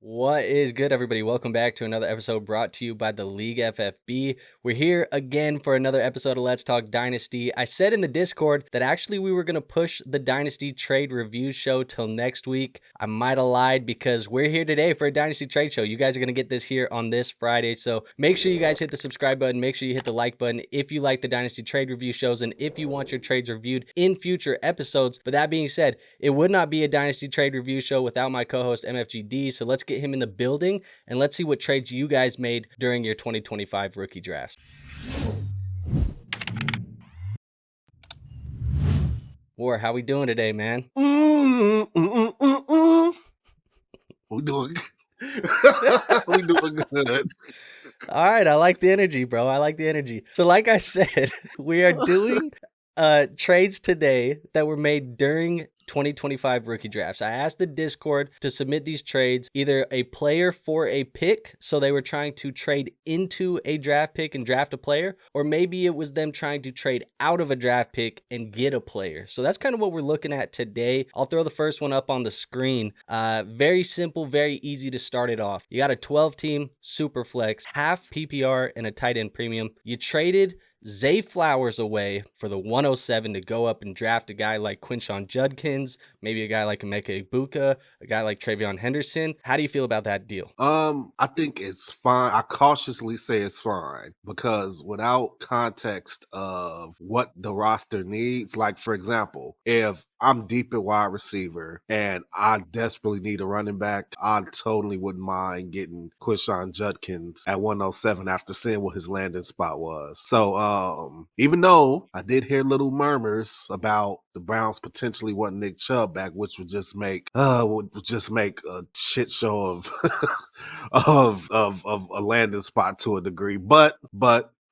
What is good, everybody? Welcome back to another episode brought to you by the League FFB. We're here again for another episode of Let's Talk Dynasty. I said in the Discord that actually we were going to push the Dynasty Trade Review Show till next week. I might have lied because we're here today for a Dynasty Trade Show. You guys are going to get this here on this Friday, so make sure you guys hit the subscribe button. Make sure you hit the like button if you like the Dynasty Trade Review shows and if you want your trades reviewed in future episodes. But that being said, it would not be a Dynasty Trade Review Show without my co-host MFGD, so let's get him in the building and let's see what trades you guys made during your 2025 rookie drafts. War, how we doing today, man? We doing we doing good. All right, I like the energy, bro. I like the energy. So like I said, we are doing trades today that were made during 2025 rookie drafts. I asked the Discord to submit these trades, either a player for a pick, so they were trying to trade into a draft pick and draft a player, or maybe it was them trying to trade out of a draft pick and get a player. So that's kind of what we're looking at today. I'll throw the first one up on the screen. Very simple, very easy to start it off. You got a 12-team super flex, half PPR and a tight end premium. You traded Zay Flowers away for the 107 to go up and draft a guy like Quinshon Judkins, maybe a guy like Emeka Egbuka, a guy like Travion Henderson. How do you feel about that deal? I think it's fine. I cautiously say it's fine because without context of what the roster needs, like for example, if I'm deep at wide receiver and I desperately need a running back, I totally wouldn't mind getting Quinshon Judkins at 107 after seeing what his landing spot was. So even though I did hear little murmurs about the Browns potentially wanting Nick Chubb back, which would just make a shit show of of a landing spot to a degree. But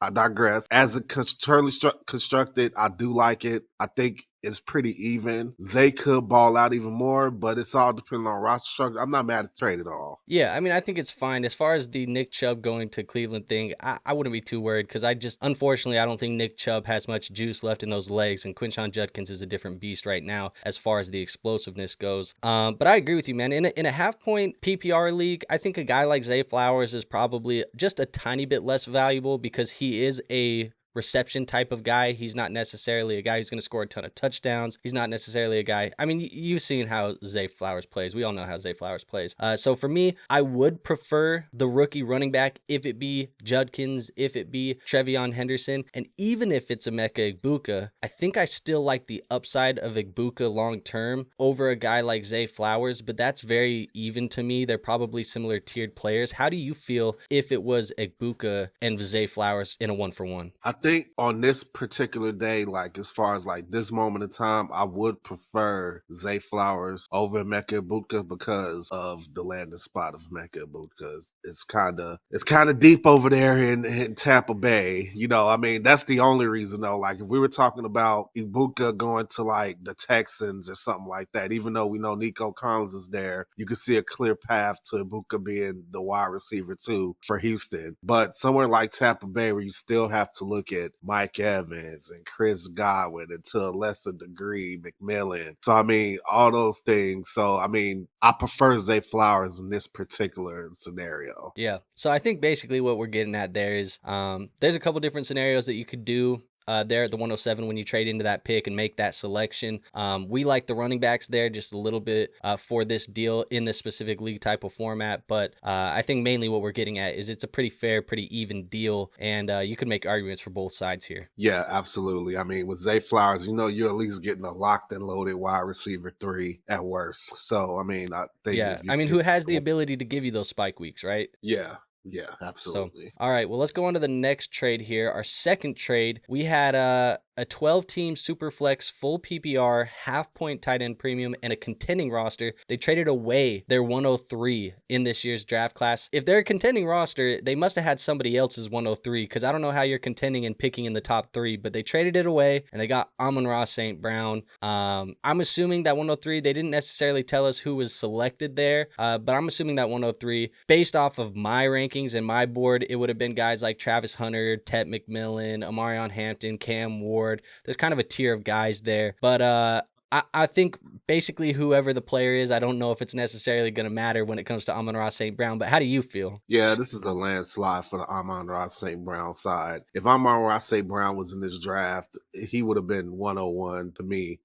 I digress. As it constructed, I do like it. I think it's pretty even. Zay could ball out even more, but it's all depending on roster structure. I'm not mad at the trade at all. Yeah, I mean, I think it's fine. As far as the Nick Chubb going to Cleveland thing, I wouldn't be too worried because unfortunately, I don't think Nick Chubb has much juice left in those legs, and Quinshon Judkins is a different beast right now as far as the explosiveness goes. But I agree with you, man. In a half-point PPR league, I think a guy like Zay Flowers is probably just a tiny bit less valuable because he is a reception type of guy. He's not necessarily a guy who's going to score a ton of touchdowns. He's not necessarily a guy. I mean, you've seen how Zay Flowers plays. We all know how Zay Flowers plays. So for me, I would prefer the rookie running back if it be Judkins, if it be Travion Henderson, and even if it's Emeka Egbuka, I think I still like the upside of Egbuka long term over a guy like Zay Flowers, but that's very even to me. They're probably similar tiered players. How do you feel if it was Egbuka and Zay Flowers in a 1-for-1? I think on this particular day, like as far as like this moment in time, I would prefer Zay Flowers over Emeka Egbuka because of the landing spot of Emeka Egbuka. It's kind of deep over there in Tampa Bay. You know, I mean, that's the only reason though. Like if we were talking about Egbuka going to like the Texans or something like that, even though we know Nico Collins is there, you could see a clear path to Egbuka being the wide receiver too for Houston. But somewhere like Tampa Bay where you still have to look at Mike Evans and Chris Godwin and to a lesser degree McMillan. So I mean, all those things. So I mean, I prefer Zay Flowers in this particular scenario. Yeah. So I think basically what we're getting at there is there's a couple different scenarios that you could do there at the 107 when you trade into that pick and make that selection. We like the running backs there just a little bit for this deal in this specific league type of format. But I think mainly what we're getting at is it's a pretty fair, pretty even deal. And you can make arguments for both sides here. Yeah, absolutely. I mean, with Zay Flowers, you know, you're at least getting a locked and loaded wide receiver 3 at worst. So, I mean, I think. Yeah. I mean, who has the ability to give you those spike weeks, right? Yeah. Yeah, absolutely. So, all right, well, let's go on to the next trade here. Our second trade, we had a 12-team Superflex full PPR, half-point tight end premium, and a contending roster. They traded away their 103 in this year's draft class. If they're a contending roster, they must have had somebody else's 103 because I don't know how you're contending and picking in the top 3, but they traded it away, and they got Amon-Ra St. Brown. I'm assuming that 103, they didn't necessarily tell us who was selected there, but I'm assuming that 103, based off of my rankings and my board, it would have been guys like Travis Hunter, Tet McMillan, Amarion Hampton, Cam Ward. There's kind of a tier of guys there, but I think basically whoever the player is, I don't know if it's necessarily going to matter when it comes to Amon-Ra St. Brown, but how do you feel? Yeah, this is a landslide for the Amon-Ra St. Brown side. If Amon-Ra St. Brown was in this draft, he would have been 101 to me.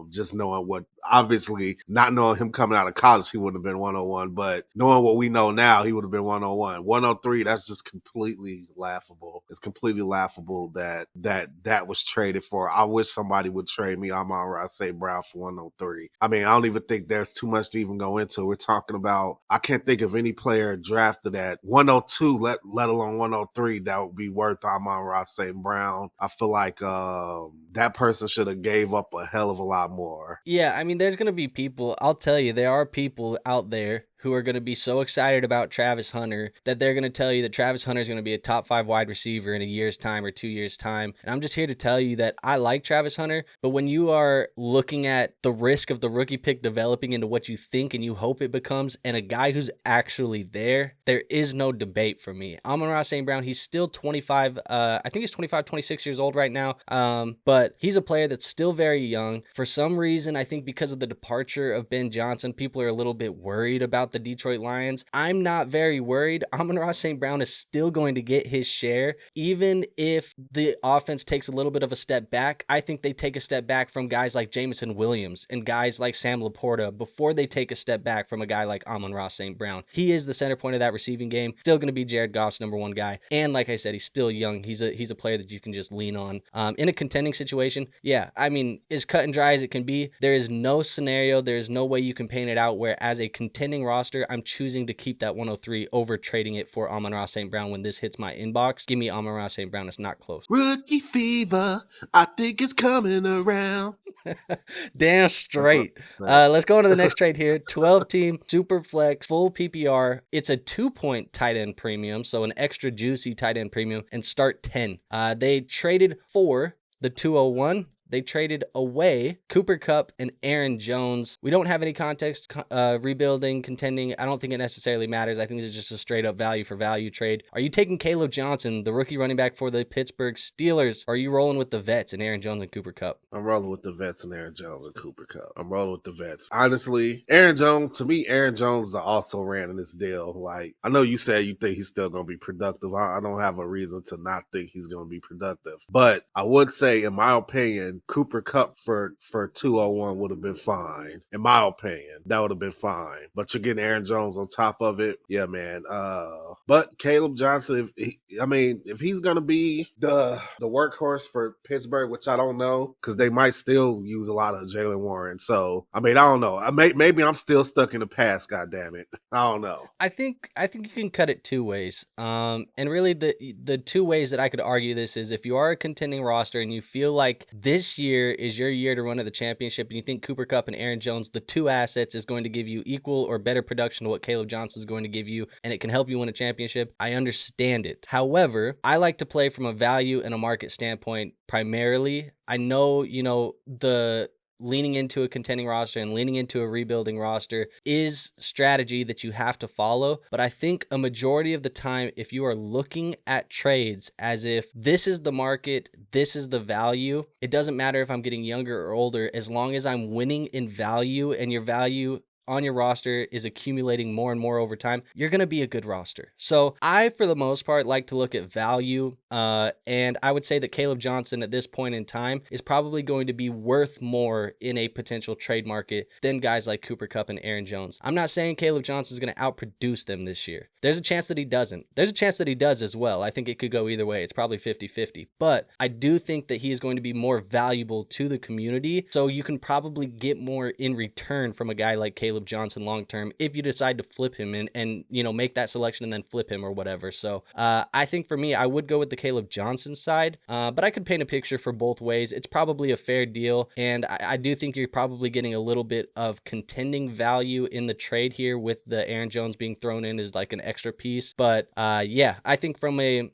Just knowing what, obviously, not knowing him coming out of college, he would have been 101. But knowing what we know now, he would have been 101. 103, that's just completely laughable. It's completely laughable that was traded for. I wish somebody would trade me Amon-Ra St. Brown for 103. I mean, I don't even think there's too much to even go into. We're talking about, I can't think of any player drafted at 102, let alone 103, that would be worth Amon-Ra St. Brown. I feel like that person should have gave up a hell of a lot more. Yeah, I mean, there's going to be people, I'll tell you, there are people out there who are going to be so excited about Travis Hunter that they're going to tell you that Travis Hunter is going to be a top 5 wide receiver in a year's time or 2 years' time. And I'm just here to tell you that I like Travis Hunter, but when you are looking at the risk of the rookie pick developing into what you think and you hope it becomes, and a guy who's actually there is no debate for me. Amon-Ra St. Brown, he's still 25, I think he's 25, 26 years old right now, but he's a player that's still very young. For some reason, I think because of the departure of Ben Johnson, people are a little bit worried about the Detroit Lions. I'm not very worried. Amon-Ra St. Brown is still going to get his share, even if the offense takes a little bit of a step back. I think they take a step back from guys like Jameson Williams and guys like Sam Laporta before they take a step back from a guy like Amon-Ra St. Brown. He is the center point of that receiving game. Still going to be Jared Goff's number one guy. And like I said, he's still young. He's a player that you can just lean on. In a contending situation, yeah, I mean, as cut and dry as it can be, there is no scenario, there is no way you can paint it out where as a contending roster, I'm choosing to keep that 103 over trading it for Amon-Ra St. Brown when this hits my inbox. Give me Amon-Ra St. Brown. It's not close. Rookie fever, I think it's coming around. Damn straight. Let's go on to the next trade here. 12-team, super flex, full PPR. It's a 2-point tight end premium, so an extra juicy tight end premium, and start 10. They traded for the 201. They traded away Cooper Kupp and Aaron Jones. We don't have any context, rebuilding, contending. I don't think it necessarily matters. I think this is just a straight up value for value trade. Are you taking Kaleb Johnson, the rookie running back for the Pittsburgh Steelers? Or are you rolling with the vets and Aaron Jones and Cooper Kupp? I'm rolling with the vets and Aaron Jones and Cooper Kupp. I'm rolling with the vets. Honestly, Aaron Jones, to me, Aaron Jones is also ran in this deal. Like, I know you said you think he's still going to be productive. I don't have a reason to not think he's going to be productive. But I would say, in my opinion, Cooper Kupp for 201 would have been fine. In my opinion, that would have been fine. But you're getting Aaron Jones on top of it. Yeah, man. But Kaleb Johnson, if he's going to be the workhorse for Pittsburgh, which I don't know, because they might still use a lot of Jaylen Warren. So, I don't know. Maybe I'm still stuck in the past, goddammit. I don't know. I think you can cut it two ways. And really the two ways that I could argue this is if you are a contending roster and you feel like this year is your year to run to the championship and you think Cooper Kupp and Aaron Jones, the two assets, is going to give you equal or better production to what Kaleb Johnson is going to give you, and it can help you win a championship, I understand it. However, I like to play from a value and a market standpoint primarily. I know, the leaning into a contending roster and leaning into a rebuilding roster is strategy that you have to follow. But I think a majority of the time, if you are looking at trades as if this is the market, this is the value, it doesn't matter if I'm getting younger or older, as long as I'm winning in value and your value on your roster is accumulating more and more over time, you're going to be a good roster. So I, for the most part, like to look at value. And I would say that Kaleb Johnson at this point in time is probably going to be worth more in a potential trade market than guys like Cooper Kupp and Aaron Jones. I'm not saying Kaleb Johnson is going to outproduce them this year. There's a chance that he doesn't. There's a chance that he does as well. I think it could go either way. It's probably 50-50. But I do think that he is going to be more valuable to the community. So you can probably get more in return from a guy like Kaleb Johnson long term if you decide to flip him and make that selection and then flip him or whatever. So I think for me, I would go with the Kaleb Johnson side, but I could paint a picture for both ways. It's probably a fair deal, and I do think you're probably getting a little bit of contending value in the trade here with the Aaron Jones being thrown in as like an extra piece. But yeah, I think from a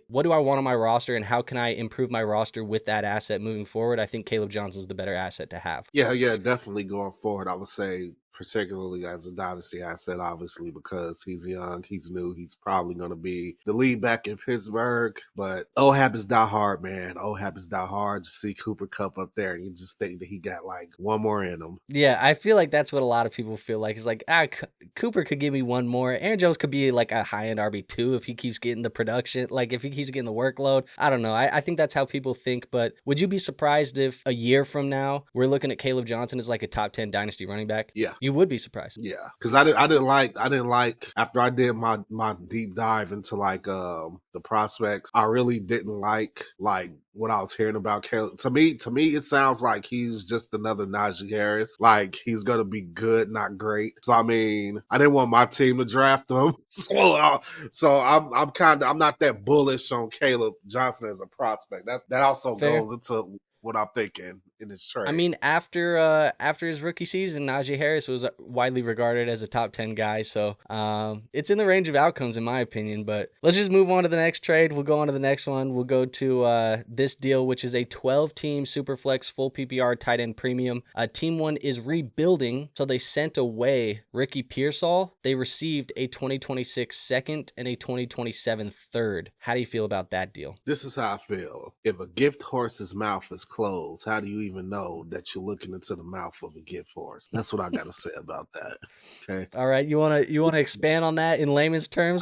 what do I want on my roster and how can I improve my roster with that asset moving forward, I think Kaleb Johnson is the better asset to have. Yeah, definitely going forward. I would say particularly as a dynasty asset, obviously, because he's young, he's new, he's probably going to be the lead back in Pittsburgh. But old habits die hard, man. Old habits die hard. You see Cooper Kupp up there, and you just think that he got like one more in him. Yeah, I feel like that's what a lot of people feel like. It's like, Cooper could give me one more. Aaron Jones could be like a high-end RB2 if he keeps getting the production, like if he keeps getting the workload. I don't know. I think that's how people think, but would you be surprised if a year from now we're looking at Kaleb Johnson as like a top 10 dynasty running back? Yeah. You would be surprised. Yeah. Because I didn't like after I did my deep dive into like the prospects, I really didn't like what I was hearing about Kaleb. To me, it sounds like he's just another Najee Harris. Like he's gonna be good, not great. So I mean, I didn't want my team to draft him. So I'm not that bullish on Kaleb Johnson as a prospect. That also Fair. goes into what I'm thinking in this trade. I mean, after his rookie season, Najee Harris was widely regarded as a top 10 guy. So it's in the range of outcomes, in my opinion. But let's just move on to the next trade. We'll go on to the next one. We'll go to this deal, which is a 12-team Superflex full PPR tight end premium. Team 1 is rebuilding, so they sent away Ricky Pearsall. They received a 2026 second and a 2027 third. How do you feel about that deal? This is how I feel. If a gift horse's mouth is closed, how do you even know that you're looking into the mouth of a gift horse? That's what I got to say about that. Okay. All right, you wanna expand on that in layman's terms?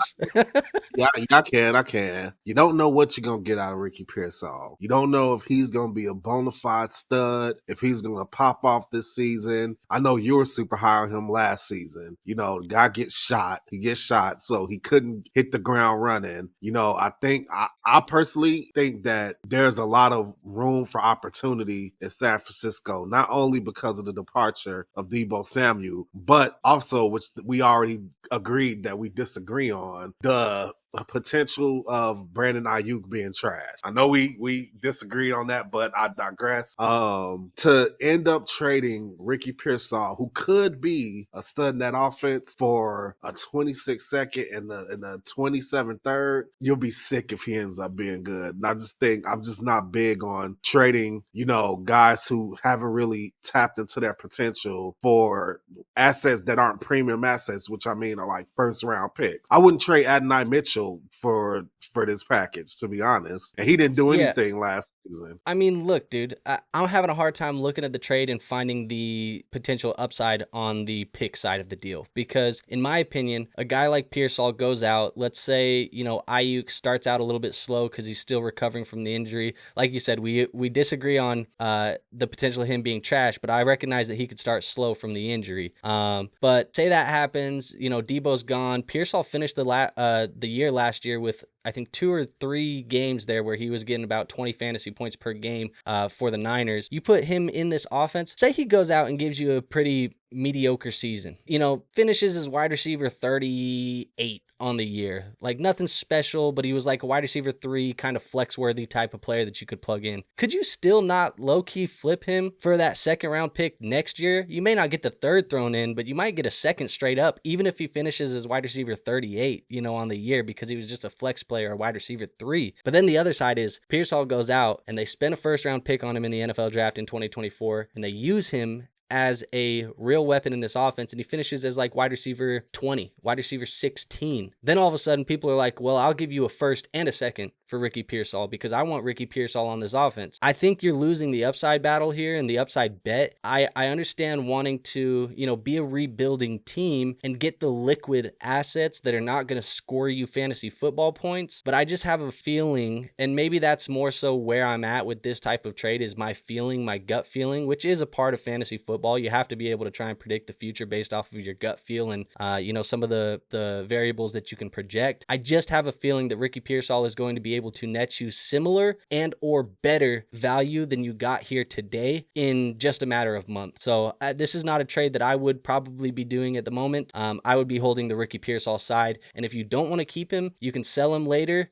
Yeah, I can. You don't know what you're gonna get out of Ricky Pearsall. You don't know if he's gonna be a bona fide stud, if he's gonna pop off this season. I know you were super high on him last season. You know, the guy gets shot. He gets shot, so he couldn't hit the ground running. You know, I personally think that there's a lot of room for opportunity in San Francisco, not only because of the departure of Deebo Samuel, but also, which we already agreed that we disagree on, the potential of Brandon Ayuk being trash. I know we disagreed on that, but I digress. To end up trading Ricky Pearsall, who could be a stud in that offense, for a 26 second and a 27 third, you'll be sick if he ends up being good. And I just think I'm just not big on trading, you know, guys who haven't really tapped into their potential for assets that aren't premium assets, which I mean are like first round picks. I wouldn't trade Adonai Mitchell for this package, to be honest. And he didn't do anything last season. I mean, look, dude, I'm having a hard time looking at the trade and finding the potential upside on the pick side of the deal. Because in my opinion, a guy like Pearsall goes out, let's say, you know, Ayuk starts out a little bit slow because he's still recovering from the injury. Like you said, we disagree on the potential of him being trash, but I recognize that he could start slow from the injury. But say that happens, you know, Deebo's gone. Pearsall finished the year last year with, I think, 2 or 3 games there where he was getting about 20 fantasy points per game for the Niners. You put him in this offense, say he goes out and gives you a pretty mediocre season, you know, finishes as wide receiver 38 on the year, like nothing special, but he was like a wide receiver 3 kind of flex worthy type of player that you could plug in. Could you still not low-key flip him for that second round pick next year? You may not get the third thrown in, but you might get a second straight up, even if he finishes as wide receiver 38, you know, on the year, because he was just a flex player, a wide receiver 3. But then the other side is Pearsall goes out and they spend a first round pick on him in the NFL draft in 2024, and they use him as a real weapon in this offense, and he finishes as like wide receiver 20, wide receiver 16. Then all of a sudden people are like, well, I'll give you a first and a second for Ricky Pearsall because I want Ricky Pearsall on this offense. I think you're losing the upside battle here and the upside bet. I understand wanting to, you know, be a rebuilding team and get the liquid assets that are not going to score you fantasy football points, but I just have a feeling, and maybe that's more so where I'm at with this type of trade, is my feeling, my gut feeling, which is a part of fantasy football. You have to be able to try and predict the future based off of your gut feel and, you know, some of the variables that you can project. I just have a feeling that Ricky Pearsall is going to be able to net you similar and or better value than you got here today in just a matter of months. So this is not a trade that I would probably be doing at the moment. I would be holding the Ricky Pearsall side. And if you don't want to keep him, you can sell him later.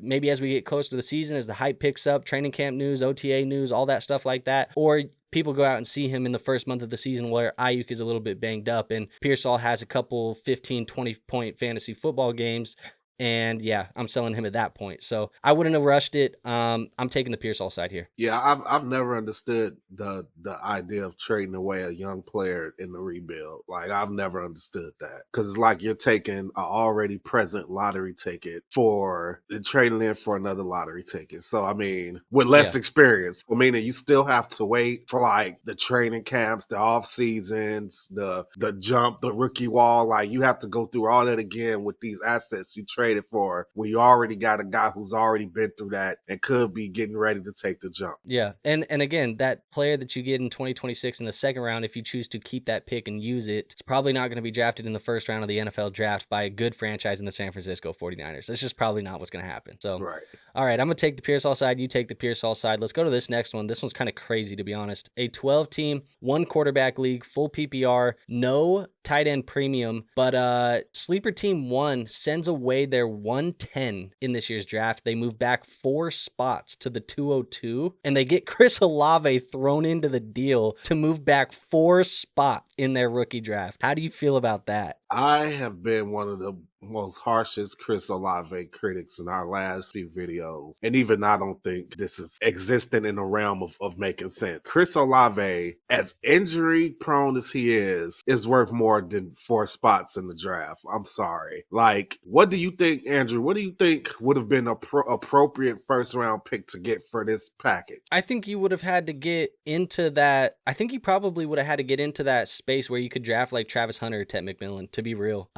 Maybe as we get closer to the season, as the hype picks up, training camp news, OTA news, all that stuff like that. Or people go out and see him in the first month of the season where Ayuk is a little bit banged up and Pearsall has a couple 15, 20 point fantasy football games, And yeah, I'm selling him at that point. So I wouldn't have rushed it. I'm taking the Pearsall side here. Yeah, I've never understood the idea of trading away a young player in the rebuild. Like I've never understood that because it's like you're taking an already present lottery ticket for and trading in for another lottery ticket. So I mean, with less experience, I mean, you still have to wait for like the training camps, the off seasons, the jump, the rookie wall. Like you have to go through all that again with these assets you traded for. When you already got a guy who's already been through that and could be getting ready to take the jump. Yeah. And again, that player that you get in 2026 in the second round, if you choose to keep that pick and use it, it's probably not going to be drafted in the first round of the NFL draft by a good franchise in the San Francisco 49ers. That's just probably not what's going to happen. So, right. All right, I'm going to take the Pearsall side. You take the Pearsall side. Let's go to this next one. This one's kind of crazy, to be honest. A 12-team, one quarterback league, full PPR, no tight end premium, but sleeper team 1 sends away their 110 in this year's draft. They move back 4 spots to the 202, and they get Chris Olave thrown into the deal to move back 4 spots in their rookie draft. How do you feel about that? I have been one of the most harshest Chris Olave critics in our last few videos. And even I don't think this is existing in the realm of making sense. Chris Olave, as injury prone as he is worth more than 4 spots in the draft. I'm sorry. Like, what do you think, Andrew? What do you think would have been an appropriate first round pick to get for this package? I think you would have had to get into that. I think you probably would have had to get into that space where you could draft like Travis Hunter or Ted McMillan, to be real.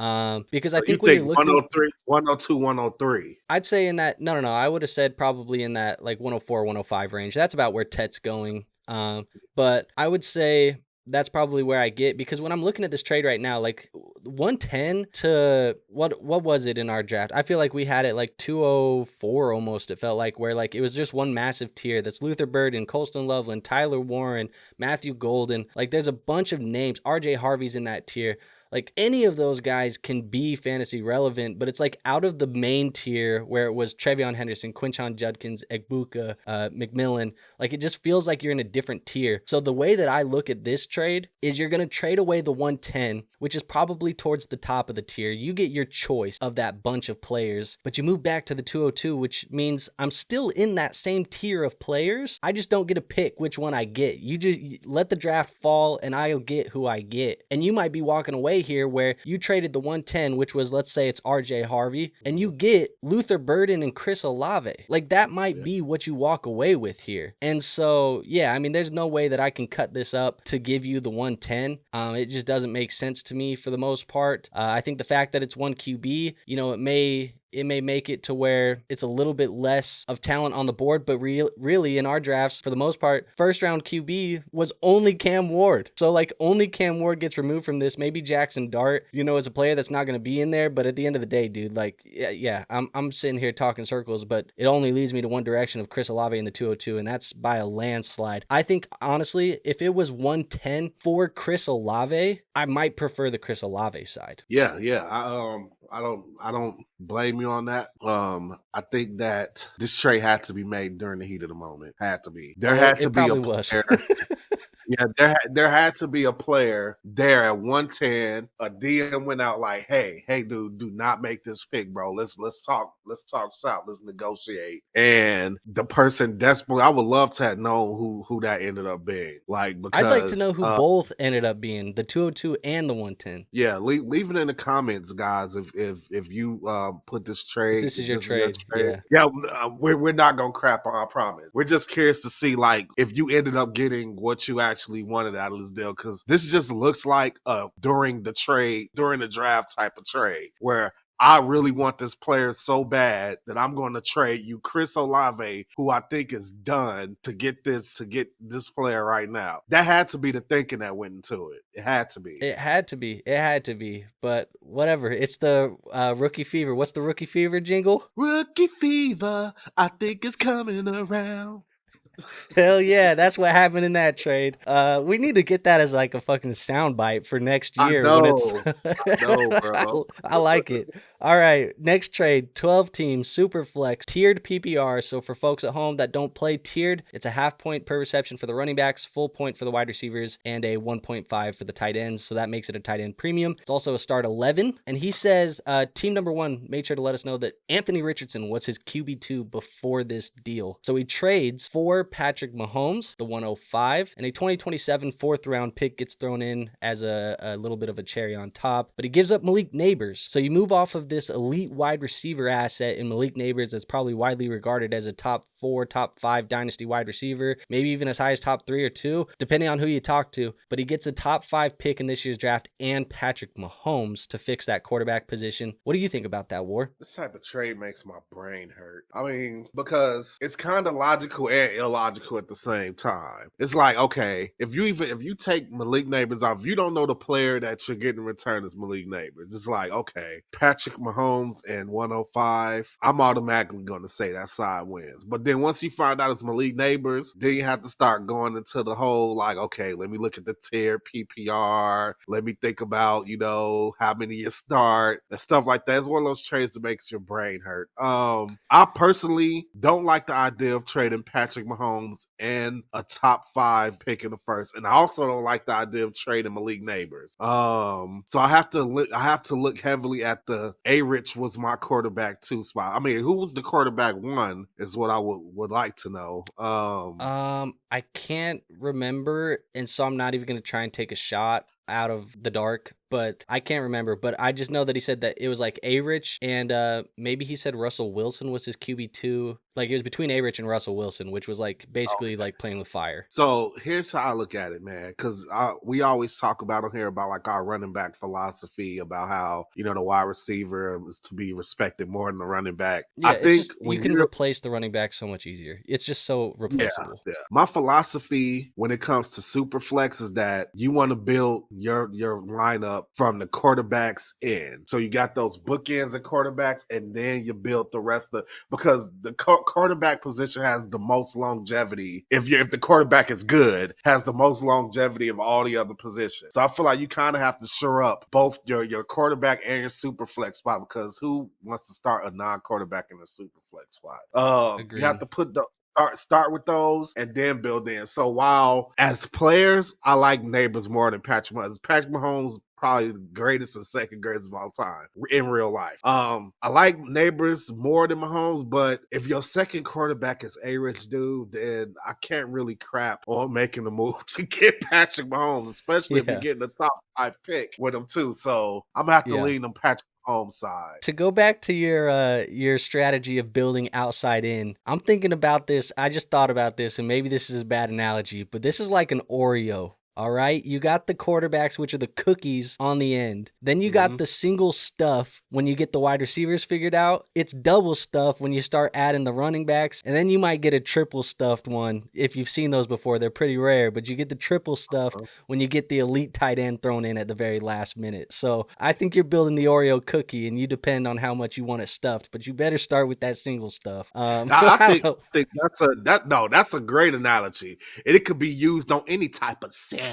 Because I think when you're looking 103, 102, 103. I'd say in that no. I would have said probably in that like 104, 105 range. That's about where Tet's going. But I would say that's probably where I get, because when I'm looking at this trade right now, like 110 to what was it in our draft? I feel like we had it like 204 almost. It felt like, where like it was just one massive tier. That's Luther Burden, Colston Loveland, Tyler Warren, Matthew Golden. Like there's a bunch of names. RJ Harvey's in that tier. Like any of those guys can be fantasy relevant, but it's like out of the main tier where it was Trevion Henderson, Quinshon Judkins, Egbuka, McMillan, like it just feels like you're in a different tier. So the way that I look at this trade is you're going to trade away the 110, which is probably towards the top of the tier. You get your choice of that bunch of players, but you move back to the 202, which means I'm still in that same tier of players. I just don't get to pick which one I get. You just let the draft fall and I'll get who I get. And you might be walking away here where you traded the 110, which was, let's say it's RJ Harvey, and you get Luther Burden and Chris Olave. Like that might be what you walk away with here. And so, yeah, I mean, there's no way that I can cut this up to give you the 110. It just doesn't make sense to me for the most part. I think the fact that it's one QB, you know, it may make it to where it's a little bit less of talent on the board, but really in our drafts, for the most part, first round QB was only Cam Ward. So like only Cam Ward gets removed from this. Maybe Jaxon Dart, you know, is a player that's not going to be in there, but at the end of the day, dude, like, yeah, I'm sitting here talking circles, but it only leads me to one direction of Chris Olave in the 202, and that's by a landslide. I think, honestly, if it was 110 for Chris Olave, I might prefer the Chris Olave side. Yeah. I don't blame you on that. I think that this trade had to be made during the heat of the moment. Had to be. There had to be a player. Yeah, there had to be a player there at 110. A DM went out like, hey, dude, do not make this pick, bro. Let's talk south. Let's negotiate. And the person desperately, I would love to have known who that ended up being. Like, because I'd like to know who both ended up being, the 202 and the 110. Yeah, leave it in the comments, guys. If you put this trade, this is your trade. We're not gonna crap on. I promise. We're just curious to see like if you ended up getting what you actually wanted out of this deal, because this just looks like during the draft type of trade where I really want this player so bad that I'm going to trade you Chris Olave, who I think is done, to get this player right now. That had to be the thinking that went into it. It had to be. It had to be. But whatever. It's the rookie fever. What's the rookie fever jingle? Rookie fever, I think it's coming around. Hell yeah, that's what happened in that trade. We need to get that as like a fucking soundbite for next I year when it's. know. I know, bro. I like it. All right, next trade, 12 teams, super flex, tiered PPR. So for folks at home that don't play tiered, it's a half point per reception for the running backs, full point for the wide receivers, and a 1.5 for the tight ends. So that makes it a tight end premium. It's also a start 11. And he says team number one made sure to let us know that Anthony Richardson was his QB2 before this deal. So he trades for Patrick Mahomes, the 105, and a 2027 fourth round pick gets thrown in as a little bit of a cherry on top. But he gives up Malik Nabers. So you move off of this elite wide receiver asset in Malik Nabers that's probably widely regarded as a top 4, top 5 dynasty wide receiver, maybe even as high as top 3 or 2, depending on who you talk to. But he gets a top 5 pick in this year's draft and Patrick Mahomes to fix that quarterback position. What do you think about that, War? This type of trade makes my brain hurt. I mean, because it's kind of logical and illogical at the same time. It's like, okay, if you take Malik Nabers off, if you don't know the player that you're getting in return is Malik Nabers, it's like, okay, Patrick Mahomes and 105, I'm automatically going to say that side wins. But then once you find out it's Malik Nabers, then you have to start going into the whole, like, okay, let me look at the tier PPR. Let me think about, how many you start and stuff like that. It's one of those trades that makes your brain hurt. I personally don't like the idea of trading Patrick Mahomes and a top 5 pick in the first, and I also don't like the idea of trading Malik Nabers. So I have to look heavily at the A-Rich was my quarterback 2 spot. I mean, who was the quarterback 1 is what I would like to know. I can't remember, and so I'm not even going to try and take a shot out of the dark, but I can't remember. But I just know that he said that it was like A-Rich and maybe he said Russell Wilson was his QB2. Like it was between A-Rich and Russell Wilson, which was like basically like playing with fire. So here's how I look at it, man, because we always talk about on here about like our running back philosophy about how, the wide receiver is to be respected more than the running back. Yeah, I think you can replace the running back so much easier. It's just so replaceable. Yeah. My philosophy when it comes to super flex is that you want to build your lineup from the quarterbacks in. So you got those bookends and quarterbacks, and then you build the rest of, because the quarterback position has the most longevity. If the quarterback is good, has the most longevity of all the other positions. So I feel like you kind of have to shore up both your quarterback and your super flex spot, because who wants to start a non-quarterback in a super flex spot? You have to put the start with those and then build in. So while as players, I like Nabers more than Patrick Mahomes. Patrick Mahomes probably the greatest and second greatest of all time in real life. I like Nabers more than Mahomes, but if your second quarterback is A-Rich dude, then I can't really crap on making the move to get Patrick Mahomes, especially if you're getting the top 5 pick with him too. So I'm gonna have to lean on Patrick home side. To go back to your strategy of building outside in, I'm thinking about this. I just thought about this, and maybe this is a bad analogy, but this is like an Oreo. All right, you got the quarterbacks, which are the cookies on the end. Then you got the single stuff when you get the wide receivers figured out. It's double stuff when you start adding the running backs. And then you might get a triple stuffed one. If you've seen those before, they're pretty rare, but you get the triple stuffed when you get the elite tight end thrown in at the very last minute. So I think you're building the Oreo cookie, and you depend on how much you want it stuffed, but you better start with that single stuff. I think that's a great analogy. And it could be used on any type of sandwich.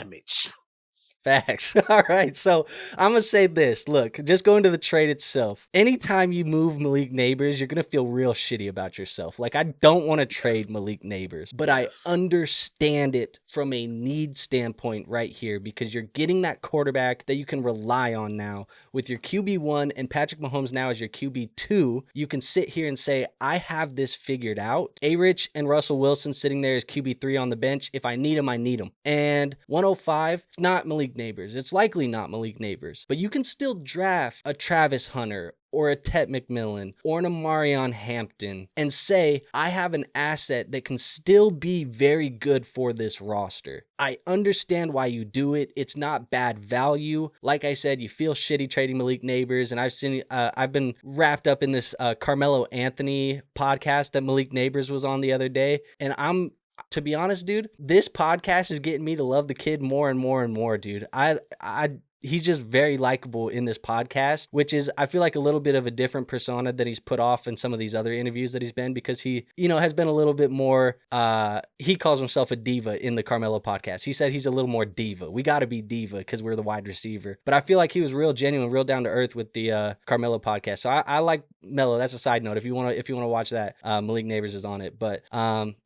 Facts. All right. So I'm going to say this. Look, just going to the trade itself. Anytime you move Malik Nabers, you're going to feel real shitty about yourself. Like, I don't want to trade Malik Nabers, but I understand it from a need standpoint right here, because you're getting that quarterback that you can rely on now. With your QB1 and Patrick Mahomes now as your QB2, you can sit here and say, I have this figured out. A-Rich and Russell Wilson sitting there as QB3 on the bench. If I need him, I need him. And 105, it's not Malik Nabers. It's likely not Malik Nabers, but you can still draft a Travis Hunter or a McMillan or an Amarion Hampton and say, I have an asset that can still be very good for this roster. I understand why you do it. It's not bad value. Like I said, you feel shitty trading Malik Nabers, and I've been wrapped up in this Carmelo Anthony podcast that Malik Nabers was on the other day, and to be honest, dude, this podcast is getting me to love the kid more and more and more, dude. he's just very likable in this podcast, which is, I feel like, a little bit of a different persona that he's put off in some of these other interviews that he's been, because he, has been a little bit more, he calls himself a diva in the Carmelo podcast. He said he's a little more diva. We got to be diva because we're the wide receiver. But I feel like he was real genuine, real down to earth with the Carmelo podcast. So I like Melo. That's a side note. If you want to watch that, Malik Nabers is on it. But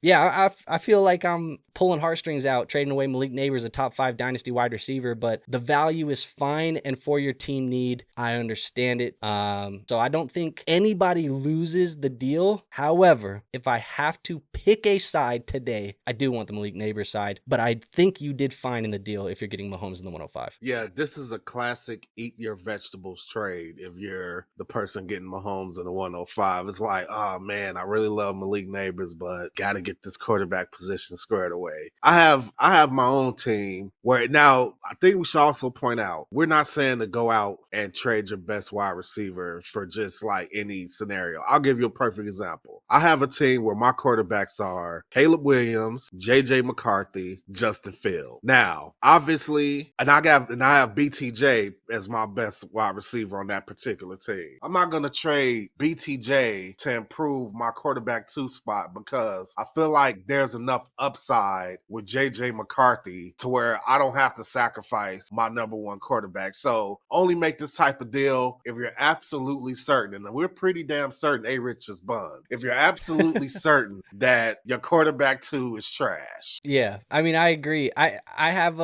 yeah, I feel like I'm pulling heartstrings out, trading away Malik Nabers, a top 5 dynasty wide receiver, but the value is fine, and for your team need, I understand it. So I don't think anybody loses the deal. However, if I have to pick a side today, I do want the Malik Nabers side, but I think you did fine in the deal if you're getting Mahomes in the 105. Yeah, this is a classic eat your vegetables trade if you're the person getting Mahomes in the 105. It's like, oh man, I really love Malik Nabers, but got to get this quarterback position squared away. I have my own team where, now I think we should also point out, we're not saying to go out and trade your best wide receiver for just like any scenario. I'll give you a perfect example. I have a team where my quarterbacks are Caleb Williams, JJ McCarthy, Justin Fields. Now, obviously, and I have BTJ as my best wide receiver on that particular team. I'm not going to trade BTJ to improve my quarterback 2 spot, because I feel like there's enough upside with JJ McCarthy to where I don't have to sacrifice my number 1 quarterback. So only make this type of deal if you're absolutely certain, and we're pretty damn certain A-Rich is bun. If you're absolutely certain that your quarterback 2 is trash. Yeah, I mean, I agree. I have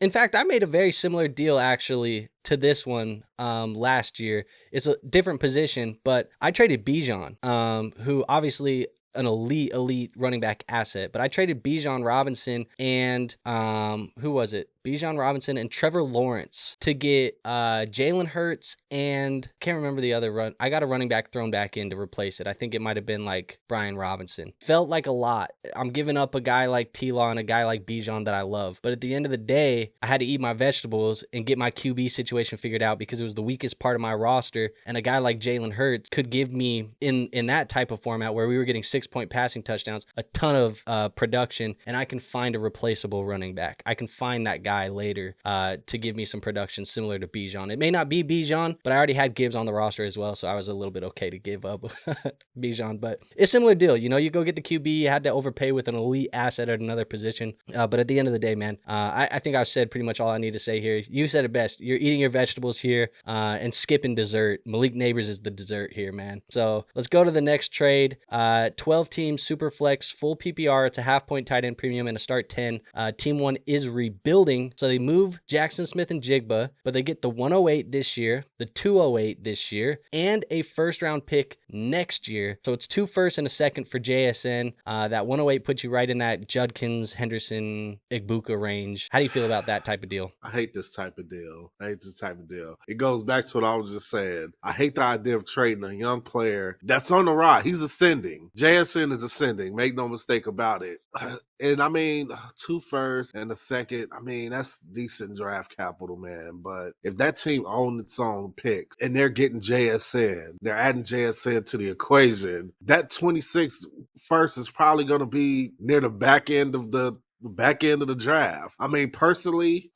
in fact, I made a very similar deal actually to this one last year. It's a different position, but I traded Bijan, who obviously an elite running back asset, but I traded Bijan Robinson and who was it? Bijan Robinson and Trevor Lawrence to get Jalen Hurts and can't remember the other run. I got a running back thrown back in to replace it. I think it might have been like Brian Robinson. Felt like a lot. I'm giving up a guy like T-Law and a guy like Bijan that I love. But at the end of the day, I had to eat my vegetables and get my QB situation figured out, because it was the weakest part of my roster. And a guy like Jalen Hurts could give me, in that type of format where we were getting 6-point passing touchdowns, a ton of production, and I can find a replaceable running back. I can find that guy later to give me some production similar to Bijan. It may not be Bijan, but I already had Gibbs on the roster as well, so I was a little bit okay to give up Bijan. But it's a similar deal. You go get the QB, you had to overpay with an elite asset at another position. But at the end of the day, man, I think I've said pretty much all I need to say here. You said it best. You're eating your vegetables here and skipping dessert. Malik Nabers is the dessert here, man. So let's go to the next trade. 12-team super flex, full PPR. It's a half-point tight end premium and a start 10. Team 1 is rebuilding, so they move Jaxon, Smith-Njigba, but they get the 108 this year, the 208 this year, and a first-round pick next year. So it's 2 firsts and a second for JSN. That 108 puts you right in that Judkins, Henderson, Egbuka range. How do you feel about that type of deal? I hate this type of deal. It goes back to what I was just saying. I hate the idea of trading a young player that's on the rise. He's ascending. JSN is ascending. Make no mistake about it. And I mean, 2 firsts and a second, I mean, that's decent draft capital, man. But if that team owned its own picks and they're getting JSN, they're adding JSN to the equation, that 26 first is probably going to be near the back end of the draft. I mean, personally,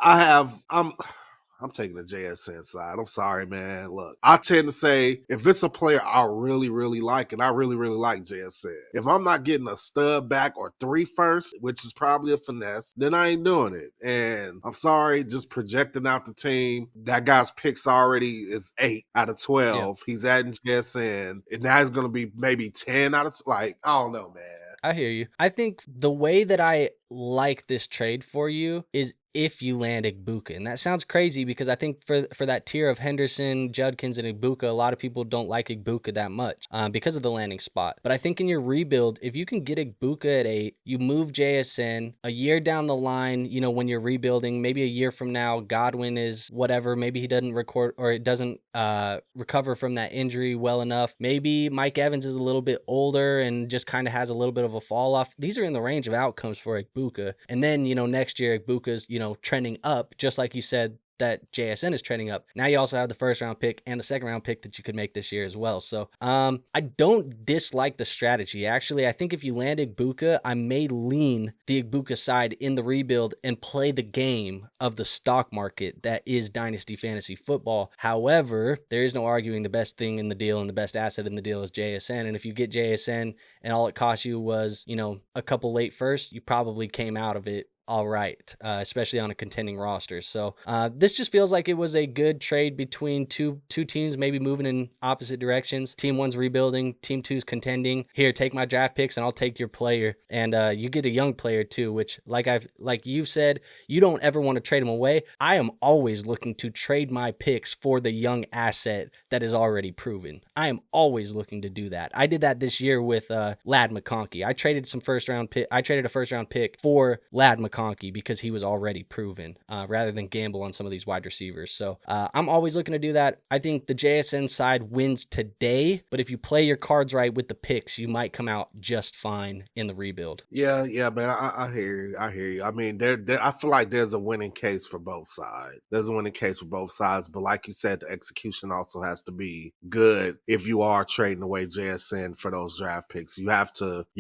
I'm taking the JSN side. I'm sorry, man. Look, I tend to say if it's a player I really, really like, and I really, really like JSN, if I'm not getting a stud back or 3 firsts, which is probably a finesse, then I ain't doing it. And I'm sorry, just projecting out the team, that guy's picks already is 8 out of 12. Yeah. He's adding JSN, and now he's going to be maybe 10 out of, I don't know, man. I hear you. I think the way that I like this trade for you is if you land Egbuka. And that sounds crazy because I think for that tier of Henderson, Judkins, and Egbuka, a lot of people don't like Egbuka that much because of the landing spot. But I think in your rebuild, if you can get Egbuka at 8, you move JSN a year down the line, when you're rebuilding, maybe a year from now, Godwin is whatever, maybe he doesn't doesn't recover from that injury well enough. Maybe Mike Evans is a little bit older and just kind of has a little bit of a fall off. These are in the range of outcomes for Egbuka. And then, next year, Egbuka's, trending up, just like you said, that JSN is trading up. Now you also have the first round pick and the second round pick that you could make this year as well. So I don't dislike the strategy. Actually, I think if you land Egbuka, I may lean the Egbuka side in the rebuild and play the game of the stock market that is Dynasty Fantasy Football. However, there is no arguing the best thing in the deal and the best asset in the deal is JSN. And if you get JSN and all it cost you was, a couple late firsts, you probably came out of it all right, especially on a contending roster. So this just feels like it was a good trade between two teams maybe moving in opposite directions. Team one's rebuilding, team two's contending. Here, take my draft picks and I'll take your player. And you get a young player too, which like you've said, you don't ever want to trade them away. I am always looking to trade my picks for the young asset that is already proven. I am always looking to do that. I did that this year with Ladd McConkey. I traded a first round pick for Ladd McConkey because he was already proven rather than gamble on some of these wide receivers. So I'm always looking to do that. I think the JSN side wins today, but if you play your cards right with the picks, you might come out just fine in the rebuild. Yeah, man. I hear you. I mean, I feel like there's a winning case for both sides. But like you said, the execution also has to be good if you are trading away JSN for those draft picks. You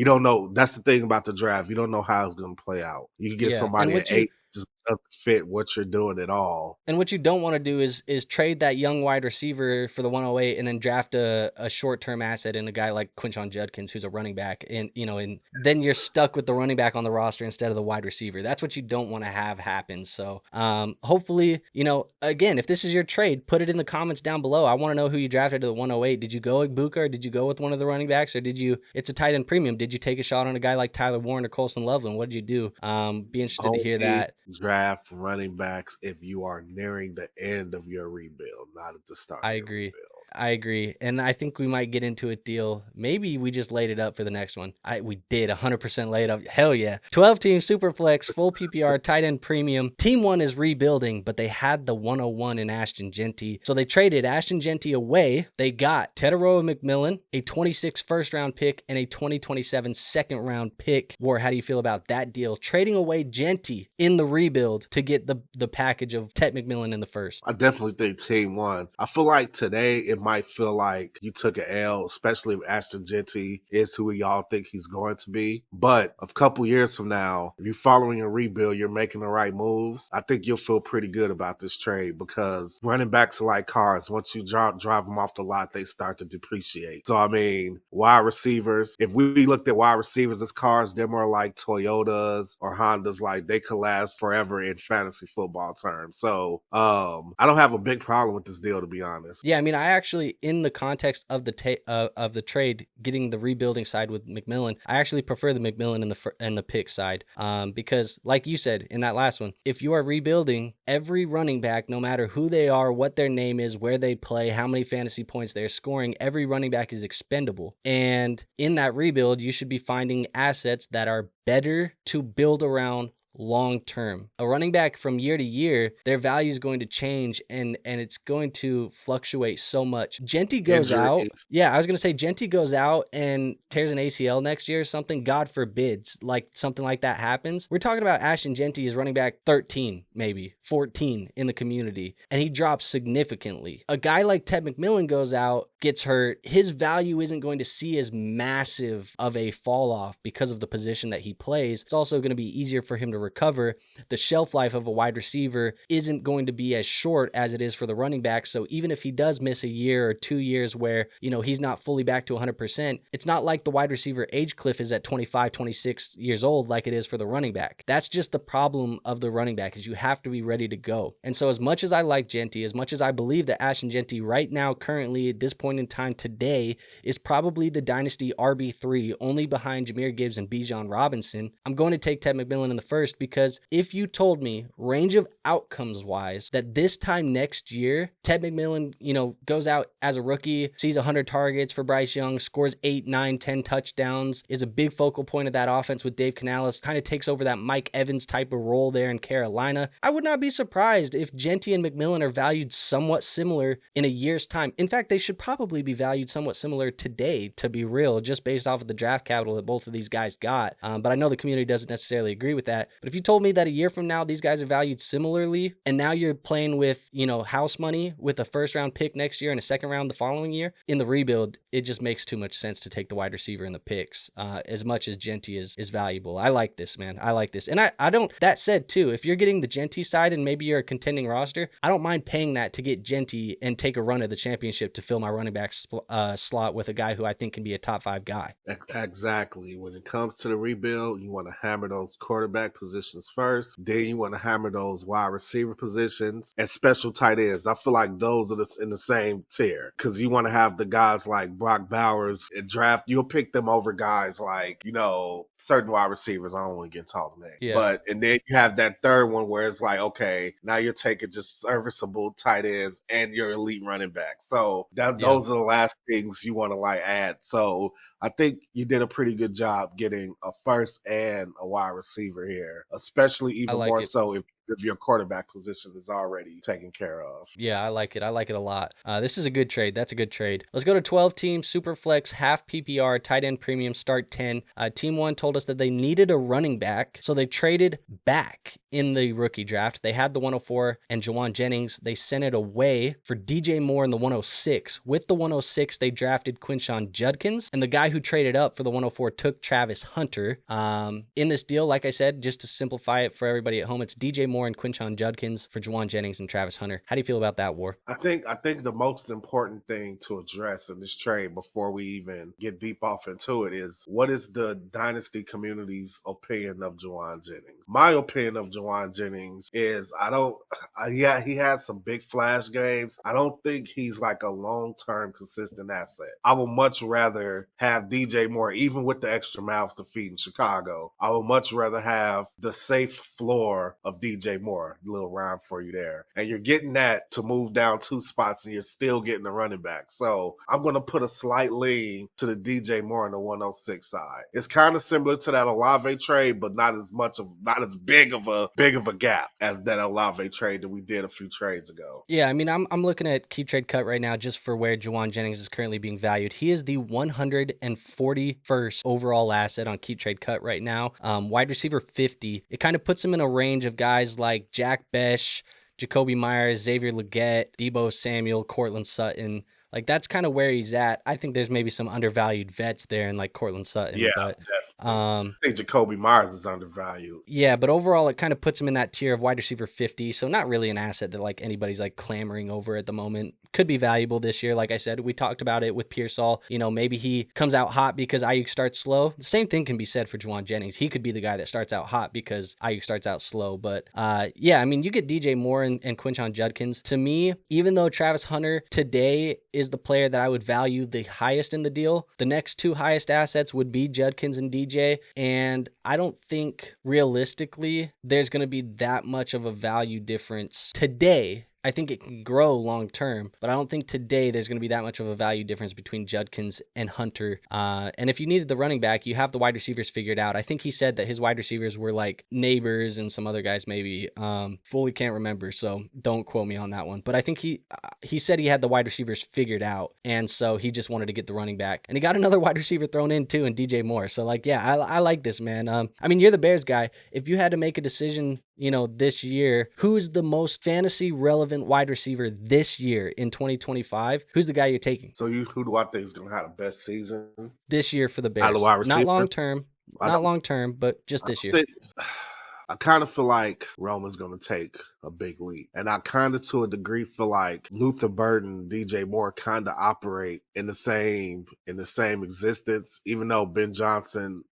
don't know. That's the thing about the draft. You don't know how it's going to play out. You can get somebody at 8 just doesn't fit what you're doing at all. And what you don't want to do is trade that young wide receiver for the 108 and then draft a short-term asset in a guy like Quinshon Judkins, who's a running back. And, and then you're stuck with the running back on the roster instead of the wide receiver. That's what you don't want to have happen. So hopefully, again, if this is your trade, put it in the comments down below. I want to know who you drafted to the 108. Did you go Egbuka or did you go with one of the running backs or it's a tight end premium? Did you take a shot on a guy like Tyler Warren or Colson Loveland? What did you do? Be interested to hear that. Draft running backs if you are nearing the end of your rebuild, not at the start. I agree. And I think we might get into a deal. Maybe we just laid it up for the next one. We did 100% lay it up. Hell yeah. 12-team Superflex, full PPR, tight end premium. Team one is rebuilding, but they had the 101 in Ashton Jeanty. So they traded Ashton Jeanty away. They got Tetairoa McMillan, a 26 first-round pick, and a 2027 second-round pick. War, how do you feel about that deal? Trading away Jeanty in the rebuild to get the package of Tet McMillan in the first. I definitely think team one. I feel like today it might feel like you took an L, especially if Ashton Jeanty is who y'all think he's going to be. But a couple years from now, if you're following a rebuild, you're making the right moves, I think you'll feel pretty good about this trade because running backs are like cars. Once you drive them off the lot, they start to depreciate. So, I mean, wide receivers, if we looked at wide receivers as cars, they're more like Toyotas or Hondas, like they could last forever in fantasy football terms. So, I don't have a big problem with this deal, to be honest. Yeah, I mean, I actually, in the context of the trade, getting the rebuilding side with McMillan, I actually prefer the McMillan and the pick side because, like you said in that last one, if you are rebuilding, every running back, no matter who they are, what their name is, where they play, how many fantasy points they're scoring, every running back is expendable. And in that rebuild, you should be finding assets that are better to build around long term. A running back from year to year, their value is going to change and it's going to fluctuate so much. Jeanty goes out. Yeah, I was going to say Jeanty goes out and tears an ACL next year or something. God forbids, like something like that happens. We're talking about Ashton Jeanty is running back 13, maybe 14 in the community, and he drops significantly. A guy like Tet McMillan goes out, gets hurt. His value isn't going to see as massive of a fall off because of the position that he plays. It's also going to be easier for him to recover. The shelf life of a wide receiver isn't going to be as short as it is for the running back. So even if he does miss a year or 2 years where, he's not fully back to 100%, it's not like the wide receiver age cliff is at 25, 26 years old like it is for the running back. That's just the problem of the running back is you have to be ready to go. And so as much as I like Jeanty, as much as I believe that Ashton Jeanty right now, currently at this point in time today, is probably the Dynasty RB3 only behind Jahmyr Gibbs and Bijan Robinson, I'm going to take Tet McMillan in the first because if you told me range of outcomes wise that this time next year, Tet McMillan, goes out as a rookie, sees 100 targets for Bryce Young, scores 8, 9, 10 touchdowns, is a big focal point of that offense with Dave Canales, kind of takes over that Mike Evans type of role there in Carolina, I would not be surprised if Jeanty and McMillan are valued somewhat similar in a year's time. In fact, they should probably be valued somewhat similar today, to be real, just based off of the draft capital that both of these guys got. But I know the community doesn't necessarily agree with that. But if you told me that a year from now these guys are valued similarly, and now you're playing with, house money with a first round pick next year and a second round the following year in the rebuild, it just makes too much sense to take the wide receiver in the picks. As much as Jeanty is valuable, I like this, man. I like this, and I don't. That said, too, if you're getting the Jeanty side and maybe you're a contending roster, I don't mind paying that to get Jeanty and take a run at the championship to fill my running back slot with a guy who I think can be a top 5 guy. Exactly. When it comes to the rebuild, you want to hammer those quarterback positions first. Then you want to hammer those wide receiver positions and special tight ends. I feel like those are in the same tier because you want to have the guys like Brock Bowers and draft. You'll pick them over guys like, certain wide receivers. I don't want to get tall names. Yeah. And then you have that third one where it's like, okay, now you're taking just serviceable tight ends and your elite running back. So those are the last things you want to add. So I think you did a pretty good job getting a first and a wide receiver here, especially even more so if your quarterback position is already taken care of. Yeah, I like it. I like it a lot. This is a good trade. That's a good trade. Let's go to 12 teams, Superflex, half PPR, tight end premium, start 10. Team 1 told us that they needed a running back, so they traded back in the rookie draft. They had the 104 and Jauan Jennings. They sent it away for DJ Moore in the 106. With the 106, they drafted Quinshon Judkins, and the guy who traded up for the 104 took Travis Hunter. In this deal, like I said, just to simplify it for everybody at home, it's DJ Moore and Quinshon Judkins for Jauan Jennings and Travis Hunter. How do you feel about that, War? I think the most important thing to address in this trade before we even get deep off into it is what is the Dynasty community's opinion of Jauan Jennings? My opinion of Jauan Jennings is he had some big flash games. I don't think he's like a long-term consistent asset. I would much rather have DJ Moore, even with the extra mouths to feed in Chicago. I would much rather have the safe floor of DJ Moore. A little rhyme for you there. And you're getting that to move down 2 spots and you're still getting the running back. So I'm going to put a slight lean to the DJ Moore on the 106 side. It's kind of similar to that Olave trade, but not as big of a gap as that Olave trade that we did a few trades ago. Yeah, I mean, I'm looking at Keep Trade Cut right now just for where Jauan Jennings is currently being valued. He is the 141st overall asset on Keep Trade Cut right now. Wide receiver 50. It kind of puts him in a range of guys like Jack Besh, Jacoby Myers, Xavier Legette, Deebo Samuel, Cortland Sutton. Like, that's kind of where he's at. I think there's maybe some undervalued vets there in like Cortland Sutton. Yeah, but, definitely. I think Jacoby Myers is undervalued. Yeah, but overall, it kind of puts him in that tier of wide receiver 50. So not really an asset that like anybody's like clamoring over at the moment. Could be valuable this year. Like I said, we talked about it with Pearsall. Maybe he comes out hot because Ayuk starts slow. The same thing can be said for Jauan Jennings. He could be the guy that starts out hot because Ayuk starts out slow. But yeah, I mean, you get DJ Moore and Quinshon Judkins. To me, even though Travis Hunter today is the player that I would value the highest in the deal, the next 2 highest assets would be Judkins and DJ. And I don't think realistically there's going to be that much of a value difference today. I think it can grow long term, but I don't think today there's going to be that much of a value difference between Judkins and Hunter. And if you needed the running back, you have the wide receivers figured out. I think he said that his wide receivers were like Nabers and some other guys maybe. Fully can't remember, so don't quote me on that one. But I think he said he had the wide receivers figured out, and so he just wanted to get the running back. And he got another wide receiver thrown in too, and DJ Moore. So like, yeah, I like this, man. I mean, you're the Bears guy. If you had to make a decision, this year, who's the most fantasy relevant wide receiver this year in 2025? Who's the guy you're taking? So who do I think is going to have the best season this year for the Bears? Not long term, but just this year. I kind of feel like Roman's going to take a big leap. And I kind of, to a degree, feel like Luther Burden, DJ Moore kind of operate in the same existence, even though Ben Johnson,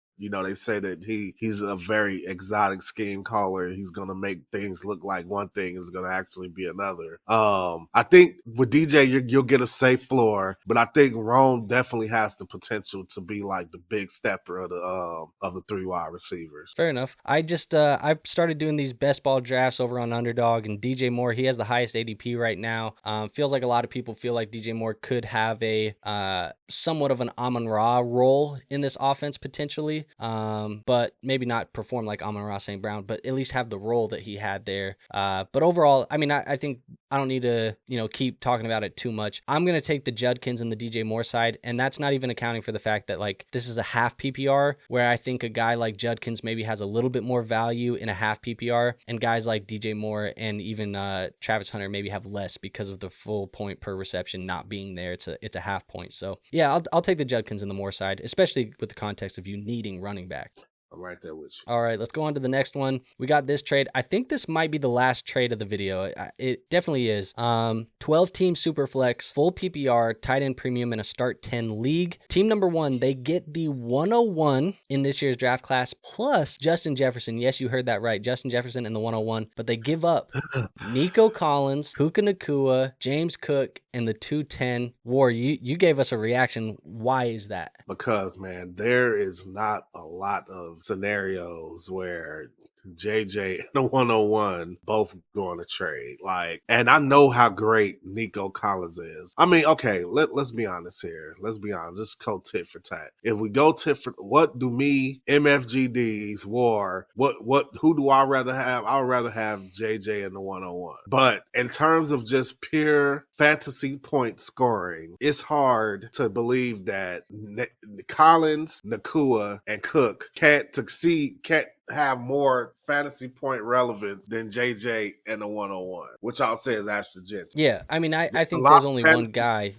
they say that he's a very exotic scheme caller. He's going to make things look like one thing is going to actually be another. I think with DJ, you'll get a safe floor, but I think Rome definitely has the potential to be like the big stepper of the 3 wide receivers. Fair enough. I just I've started doing these best ball drafts over on Underdog, and DJ Moore, he has the highest ADP right now. Feels like a lot of people feel like DJ Moore could have a somewhat of an Amon-Ra role in this offense potentially. but maybe not perform like Amon-Ra St. Brown, but at least have the role that he had there. But overall, I mean, I think I don't need to, keep talking about it too much. I'm going to take the Judkins and the DJ Moore side, and that's not even accounting for the fact that, like, this is a half PPR, where I think a guy like Judkins maybe has a little bit more value in a half PPR, and guys like DJ Moore and even Travis Hunter maybe have less because of the full point per reception not being there. It's a half point. So, yeah, I'll take the Judkins and the Moore side, especially with the context of you needing running back. I'm right there with you. All right, let's go on to the next one. We got this trade. I think this might be the last trade of the video. It definitely is. 12-team Superflex, full PPR, tight end premium, and a start 10 league. Team number 1, they get the 101 in this year's draft class, plus Justin Jefferson. Yes, you heard that right. Justin Jefferson in the 101. But they give up Nico Collins, Puka Nacua, James Cook, and the 210. War, you gave us a reaction. Why is that? Because, man, there is not a lot of scenarios where JJ and the 101 both going to trade. And I know how great Nico Collins is. I mean, okay, let's be honest here. Let's be honest. Just go tit for tat. If we go tit for, what do me, MFGDs, War, who do I rather have? I would rather have JJ and the 101. But in terms of just pure fantasy point scoring, it's hard to believe that Collins, Nacua, and Cook can't have more fantasy point relevance than JJ and the 101, which I'll say is Ashton Jeanty. Yeah, I mean, I think there's only one guy.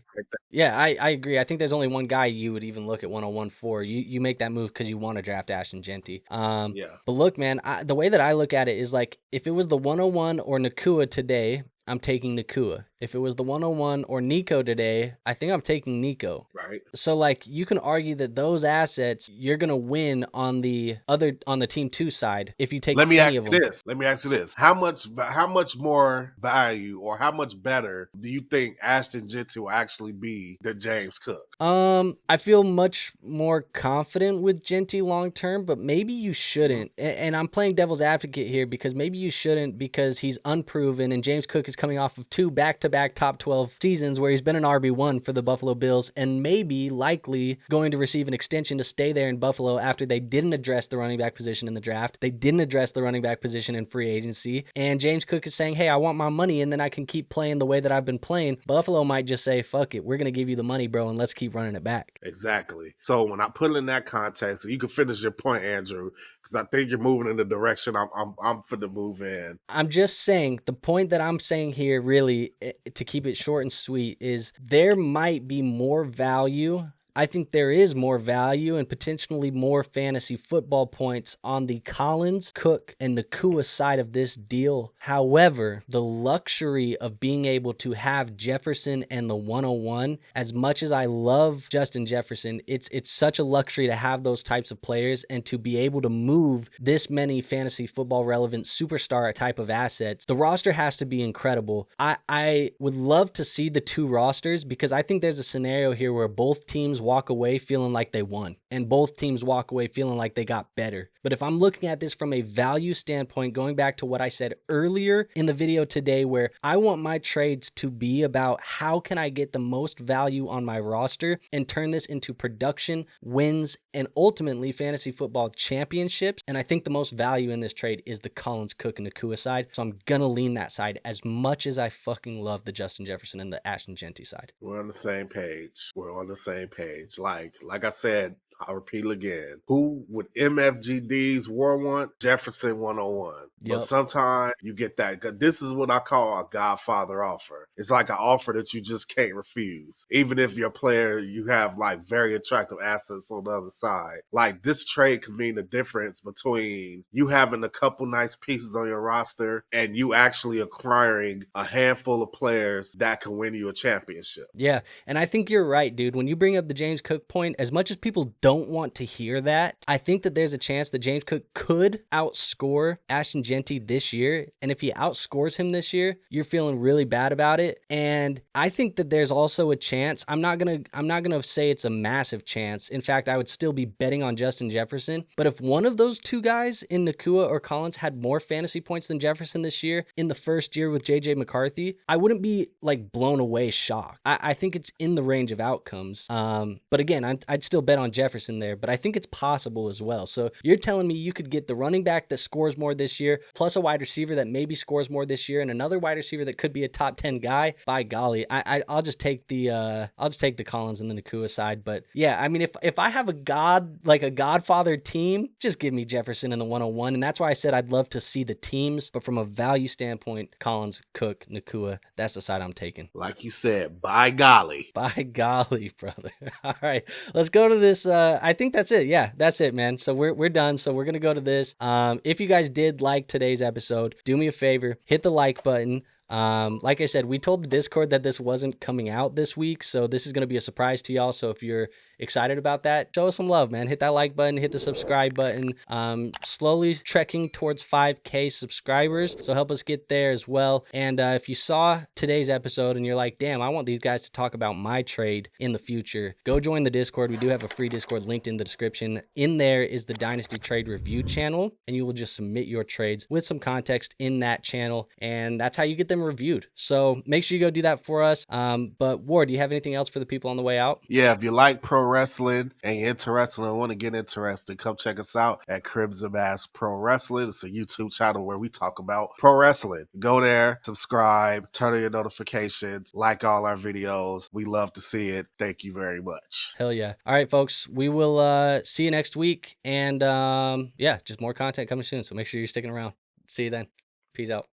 Yeah, I agree. I think there's only one guy you would even look at 101 for. You make that move because you want to draft Ashton Jeanty. Yeah. But look, man, the way that I look at it is like, if it was the 101 or Nacua today, I'm taking Nacua. If it was the 101 or Nico today, I think I'm taking Nico. Right. So, like, you can argue that those assets, you're going to win on the team 2 side if you take any of them. Let me ask you this. How much more value or how much better do you think Ashton Jeanty will actually be than James Cook? I feel much more confident with Jeanty long term, but maybe you shouldn't. And I'm playing devil's advocate here because maybe you shouldn't, because he's unproven and James Cook is coming off of 2 back-to-back top 12 seasons where he's been an RB1 for the Buffalo Bills and maybe likely going to receive an extension to stay there in Buffalo after they didn't address the running back position in the draft. They didn't address the running back position in free agency. And James Cook is saying, hey, I want my money and then I can keep playing the way that I've been playing. Buffalo might just say, fuck it, we're going to give you the money, bro, and let's keep running it back. Exactly. So when I put it in that context, you can finish your point, Andrew, because I think you're moving in the direction I'm for the move in. I'm just saying, the point that I'm saying here, really, to keep it short and sweet, is there might be more value. I think there is more value and potentially more fantasy football points on the Collins, Cook, and Nacua side of this deal. However, the luxury of being able to have Jefferson and the 101, as much as I love Justin Jefferson, it's such a luxury to have those types of players and to be able to move this many fantasy football relevant superstar type of assets. The roster has to be incredible. I would love to see the 2 rosters, because I think there's a scenario here where both teams walk away feeling like they won and both teams walk away feeling like they got better. But if I'm looking at this from a value standpoint, going back to what I said earlier in the video today, where I want my trades to be about how can I get the most value on my roster and turn this into production, wins, and ultimately fantasy football championships. And I think the most value in this trade is the Collins, Cook, and Nacua side. So I'm gonna lean that side as much as I fucking love the Justin Jefferson and the Ashton Jeanty side. We're on the same page. Like I said, I'll repeat it again. Who would MFGD's War want? Jefferson 101. But sometimes you get that. This is what I call a Godfather offer. It's like an offer that you just can't refuse. Even if your player, you have like very attractive assets on the other side. Like, this trade could mean the difference between you having a couple nice pieces on your roster and you actually acquiring a handful of players that can win you a championship. Yeah, and I think you're right, dude. When you bring up the James Cook point, as much as people don't want to hear that, I think that there's a chance that James Cook could outscore Ashton Jeanty this year. And if he outscores him this year, you're feeling really bad about it. And I think that there's also a chance. I'm not gonna say it's a massive chance. In fact, I would still be betting on Justin Jefferson. But if one of those 2 guys in Nacua or Collins had more fantasy points than Jefferson this year in the first year with JJ McCarthy, I wouldn't be like blown away shocked. I think it's in the range of outcomes. But again, I'd still bet on Jefferson Jefferson there, but I think it's possible as well. So you're telling me you could get the running back that scores more this year, plus a wide receiver that maybe scores more this year, and another wide receiver that could be a top 10 guy. By golly, I'll just take the Collins and the Nakua side. But yeah, I mean, if I have a Godfather team, just give me Jefferson in the 101, and that's why I said I'd love to see the teams. But from a value standpoint, Collins, Cook, Nakua, that's the side I'm taking. Like you said, by golly. By golly, brother. All right, let's go to this. I think that's it. Yeah, that's it, man. So we're done. So we're going to go to this. If you guys did like today's episode, do me a favor, hit the like button. Like I said, we told the Discord that this wasn't coming out this week, so this is going to be a surprise to y'all. So if you're excited about that, show us some love, man. Hit that like button, hit the subscribe button. Slowly trekking towards 5K subscribers, so help us get there as well. And if you saw today's episode and you're like, damn, I want these guys to talk about my trade in the future, go join the Discord. We do have a free Discord linked in the description. In there is the Dynasty Trade Review channel, and you will just submit your trades with some context in that channel, and that's how you get them reviewed. So make sure you go do that for us. But Ward, do you have anything else for the people on the way out? Yeah, if you like pro wrestling and you're interested and want to get interested, come check us out at Crimson Mass Pro Wrestling. It's a YouTube channel where we talk about pro wrestling. Go there, subscribe, turn on your notifications, like all our videos. We love to see it. Thank you very much. Hell yeah. All right, folks, we will see you next week. And yeah, just more content coming soon. So make sure you're sticking around. See you then. Peace out.